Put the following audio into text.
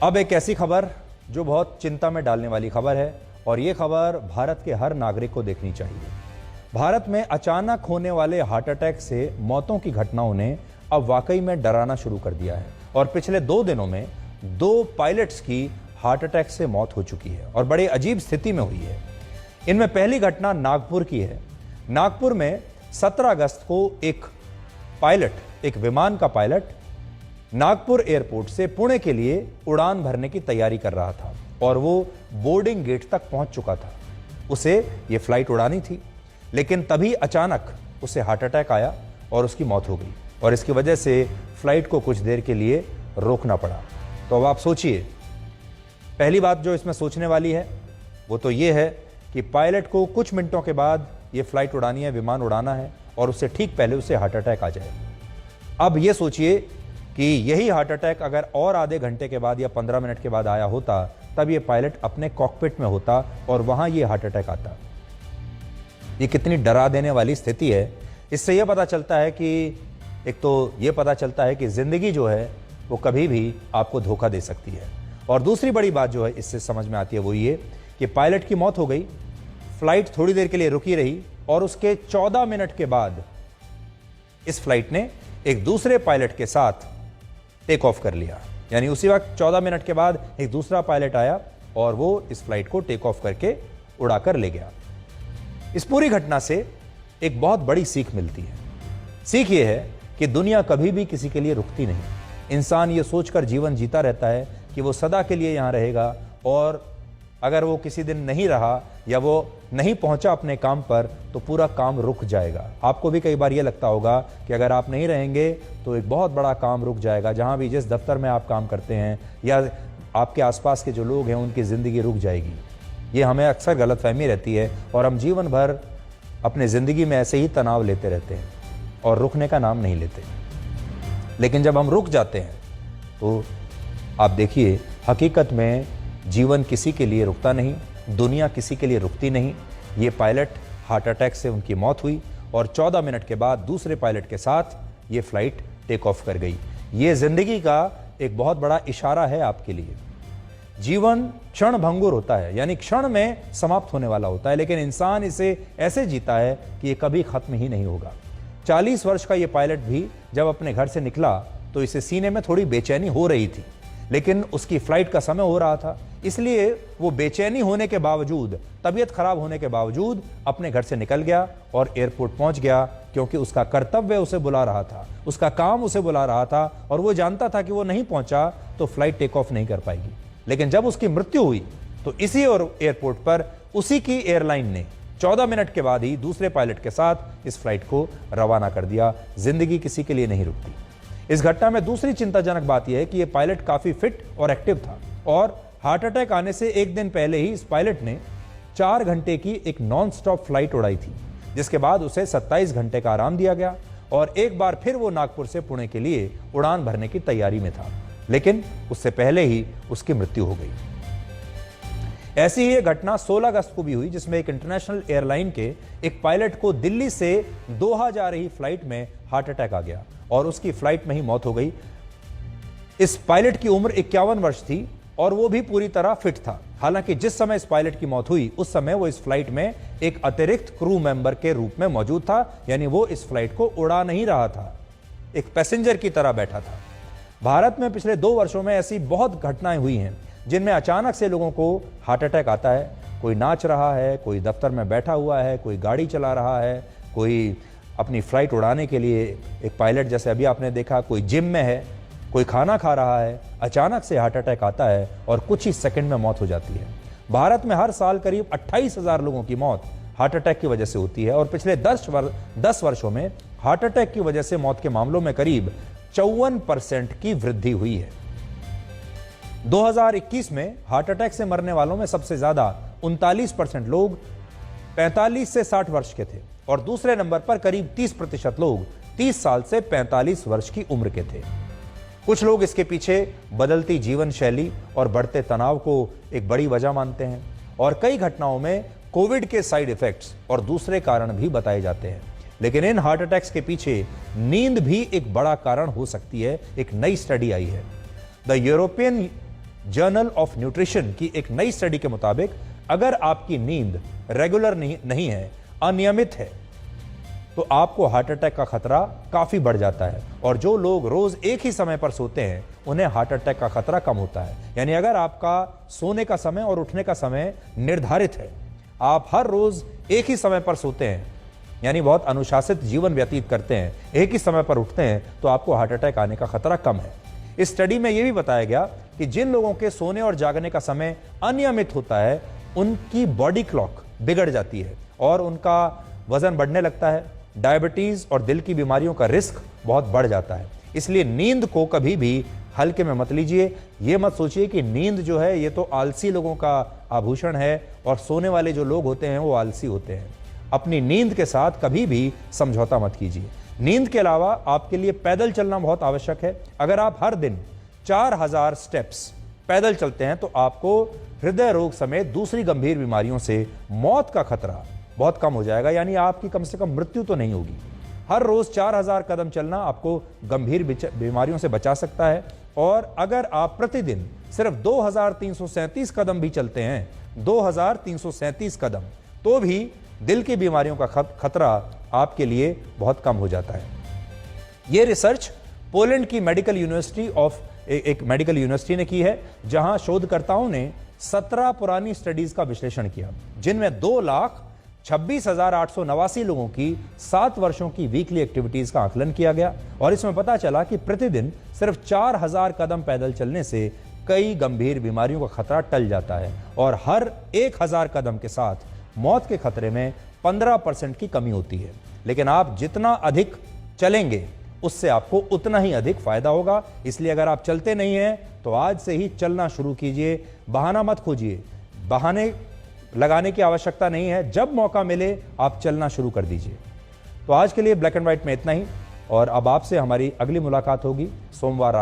अब एक ऐसी खबर जो बहुत चिंता में डालने वाली खबर है और ये खबर भारत के हर नागरिक को देखनी चाहिए। भारत में अचानक होने वाले हार्ट अटैक से मौतों की घटनाओं ने अब वाकई में डराना शुरू कर दिया है और पिछले 2 दिनों में 2 पायलट्स की हार्ट अटैक से मौत हो चुकी है और बड़े अजीब स्थिति में हुई है। इनमें पहली घटना नागपुर की है। नागपुर में 17 अगस्त को एक विमान का पायलट नागपुर एयरपोर्ट से पुणे के लिए उड़ान भरने की तैयारी कर रहा था और वो बोर्डिंग गेट तक पहुंच चुका था। उसे ये फ्लाइट उड़ानी थी, लेकिन तभी अचानक उसे हार्ट अटैक आया और उसकी मौत हो गई और इसकी वजह से फ्लाइट को कुछ देर के लिए रोकना पड़ा। तो अब आप सोचिए, पहली बात जो इसमें सोचने वाली है वो तो ये है कि पायलट को कुछ मिनटों के बाद ये फ्लाइट उड़ानी है, विमान उड़ाना है और उससे ठीक पहले उसे हार्ट अटैक आ जाए। अब ये सोचिए कि यही हार्ट अटैक अगर और आधे घंटे के बाद या 15 मिनट के बाद आया होता, तब ये पायलट अपने कॉकपिट में होता और वहां ये हार्ट अटैक आता। ये कितनी डरा देने वाली स्थिति है। इससे यह पता चलता है कि एक तो ये पता चलता है कि जिंदगी जो है वो कभी भी आपको धोखा दे सकती है और दूसरी बड़ी बात जो है इससे समझ में आती है वो ये कि पायलट की मौत हो गई, फ्लाइट थोड़ी देर के लिए रुकी रही और उसके 14 मिनट के बाद इस फ्लाइट ने एक दूसरे पायलट के साथ टेक ऑफ कर लिया। यानी उसी वक्त 14 मिनट के बाद एक दूसरा पायलट आया और वो इस फ्लाइट को टेक ऑफ करके उड़ाकर ले गया। इस पूरी घटना से एक बहुत बड़ी सीख मिलती है। सीख ये है कि दुनिया कभी भी किसी के लिए रुकती नहीं। इंसान ये सोचकर जीवन जीता रहता है कि वो सदा के लिए यहां रहेगा और अगर वो किसी दिन नहीं रहा या वो नहीं पहुंचा अपने काम पर तो पूरा काम रुक जाएगा। आपको भी कई बार ये लगता होगा कि अगर आप नहीं रहेंगे तो एक बहुत बड़ा काम रुक जाएगा। जहां भी जिस दफ्तर में आप काम करते हैं या आपके आसपास के जो लोग हैं उनकी ज़िंदगी रुक जाएगी। ये हमें अक्सर गलतफहमी रहती है और हम जीवन भर अपने ज़िंदगी में ऐसे ही तनाव लेते रहते हैं और रुकने का नाम नहीं लेते। लेकिन जब हम रुक जाते हैं तो आप देखिए, हकीकत में जीवन किसी के लिए रुकता नहीं, दुनिया किसी के लिए रुकती नहीं। ये पायलट हार्ट अटैक से उनकी मौत हुई और 14 मिनट के बाद दूसरे पायलट के साथ ये फ्लाइट टेक ऑफ कर गई। ये जिंदगी का एक बहुत बड़ा इशारा है आपके लिए। जीवन क्षण भंगुर होता है, यानी क्षण में समाप्त होने वाला होता है, लेकिन इंसान इसे ऐसे जीता है कि ये कभी खत्म ही नहीं होगा। 40 वर्ष का ये पायलट भी जब अपने घर से निकला तो इसे सीने में थोड़ी बेचैनी हो रही थी, लेकिन उसकी फ्लाइट का समय हो रहा था, इसलिए वो बेचैनी होने के बावजूद, तबीयत खराब होने के बावजूद अपने घर से निकल गया और एयरपोर्ट पहुंच गया, क्योंकि उसका कर्तव्य उसे बुला रहा था, उसका काम उसे बुला रहा था और वो जानता था कि वो नहीं पहुंचा तो फ्लाइट टेक ऑफ नहीं कर पाएगी। लेकिन जब उसकी मृत्यु हुई तो इसी एयरपोर्ट पर उसी की एयरलाइन ने 14 मिनट के बाद ही दूसरे पायलट के साथ इस फ्लाइट को रवाना कर दिया। जिंदगी किसी के लिए नहीं रुकती। इस घटना में दूसरी चिंताजनक बात यह है कि यह पायलट काफी फिट और एक्टिव था और हार्ट अटैक आने से एक दिन पहले ही इस पायलट ने 4 घंटे की एक नॉन स्टॉप फ्लाइट उड़ाई थी, जिसके बाद उसे 27 घंटे का आराम दिया गया और एक बार फिर वो नागपुर से पुणे के लिए उड़ान भरने की तैयारी में था, लेकिन उससे पहले ही उसकी मृत्यु हो गई। ऐसी ही एक घटना 16 अगस्त को भी हुई, जिसमें एक इंटरनेशनल एयरलाइन के एक पायलट को दिल्ली से दोहा जा रही फ्लाइट में हार्ट अटैक आ गया और उसकी फ्लाइट में ही मौत हो गई। इस पायलट की उम्र 51 वर्ष थी और वो भी पूरी तरह फिट था। हालांकि जिस समय इस पायलट की मौत हुई उस समय वो इस फ्लाइट में एक अतिरिक्त क्रू मेंबर के रूप में मौजूद था, यानी वो इस फ्लाइट को उड़ा नहीं रहा था, एक पैसेंजर की तरह बैठा था। भारत में पिछले 2 वर्षों में ऐसी बहुत घटनाएं हुई हैं जिनमें अचानक से लोगों को हार्ट अटैक आता है। कोई नाच रहा है, कोई दफ्तर में बैठा हुआ है, कोई गाड़ी चला रहा है, कोई अपनी फ्लाइट उड़ाने के लिए एक पायलट जैसे अभी आपने देखा, कोई जिम में है, कोई खाना खा रहा है, अचानक से हार्ट अटैक आता है और कुछ ही सेकंड में मौत हो जाती है। भारत में हर साल करीब 28,000 लोगों की मौत हार्ट अटैक की वजह से होती है और पिछले 10 वर्षों में हार्ट अटैक की वजह से मौत के मामलों में करीब 54% की वृद्धि हुई है। 2021 में हार्ट अटैक से मरने वालों में सबसे ज्यादा 39% लोग 45 से 60 वर्ष के थे और दूसरे नंबर पर करीब 30% लोग 30 साल से 45 वर्ष की उम्र के थे। कुछ लोग इसके पीछे बदलती जीवन शैली और बढ़ते तनाव को एक बड़ी वजह मानते हैं और कई घटनाओं में कोविड के साइड इफेक्ट्स और दूसरे कारण भी बताए जाते हैं। लेकिन इन हार्ट अटैक्स के पीछे नींद भी एक बड़ा कारण हो सकती है। एक नई स्टडी आई है। The European journal of nutrition की एक नई स्टडी के मुताबिक अगर आपकी नींद रेगुलर नहीं है, अनियमित है, तो आपको हार्ट अटैक का खतरा काफी बढ़ जाता है। और जो लोग रोज एक ही समय पर सोते हैं उन्हें हार्ट अटैक का खतरा कम होता है। यानी अगर आपका सोने का समय और उठने का समय निर्धारित है, आप हर रोज एक ही समय पर सोते हैं, यानी बहुत अनुशासित जीवन व्यतीत करते हैं, एक ही समय पर उठते हैं, तो आपको हार्ट अटैक आने का खतरा कम है। इस स्टडी में यह भी बताया गया कि जिन लोगों के सोने और जागने का समय अनियमित होता है, उनकी बॉडी क्लॉक बिगड़ जाती है और उनका वजन बढ़ने लगता है, डायबिटीज और दिल की बीमारियों का रिस्क बहुत बढ़ जाता है। इसलिए नींद को कभी भी हल्के में मत लीजिए। ये मत सोचिए कि नींद जो है ये तो आलसी लोगों का आभूषण है और सोने वाले जो लोग होते हैं वो आलसी होते हैं। अपनी नींद के साथ कभी भी समझौता मत कीजिए। नींद के अलावा आपके लिए पैदल चलना बहुत आवश्यक है। अगर आप हर दिन 4000 स्टेप्स पैदल चलते हैं तो आपको हृदय रोग समेत दूसरी गंभीर बीमारियों से मौत का खतरा बहुत कम हो जाएगा, यानी आपकी कम से कम मृत्यु तो नहीं होगी। हर रोज 4000 कदम चलना आपको गंभीर बीमारियों से बचा सकता है। और अगर आप प्रतिदिन सिर्फ 2337 कदम भी चलते हैं, 2337 कदम, तो भी दिल की बीमारियों का खतरा आपके लिए बहुत कम हो जाता है। यह रिसर्च पोलैंड की एक मेडिकल यूनिवर्सिटी ने की है, जहां शोधकर्ताओं ने 17 पुरानी स्टडीज का विश्लेषण किया, जिनमें 2,26,889 लोगों की 7 वर्षों की वीकली एक्टिविटीज का आकलन किया गया। और इसमें पता चला कि प्रतिदिन सिर्फ 4000 कदम पैदल चलने से कई गंभीर बीमारियों का खतरा टल जाता है और हर 1000 कदम के साथ मौत के खतरे में 15% की कमी होती है। लेकिन आप जितना अधिक चलेंगे उससे आपको उतना ही अधिक फायदा होगा। इसलिए अगर आप चलते नहीं हैं तो आज से ही चलना शुरू कीजिए। बहाना मत खोजिए, बहाने लगाने की आवश्यकता नहीं है। जब मौका मिले आप चलना शुरू कर दीजिए। तो आज के लिए ब्लैक एंड व्हाइट में इतना ही, और अब आपसे हमारी अगली मुलाकात होगी सोमवार रात।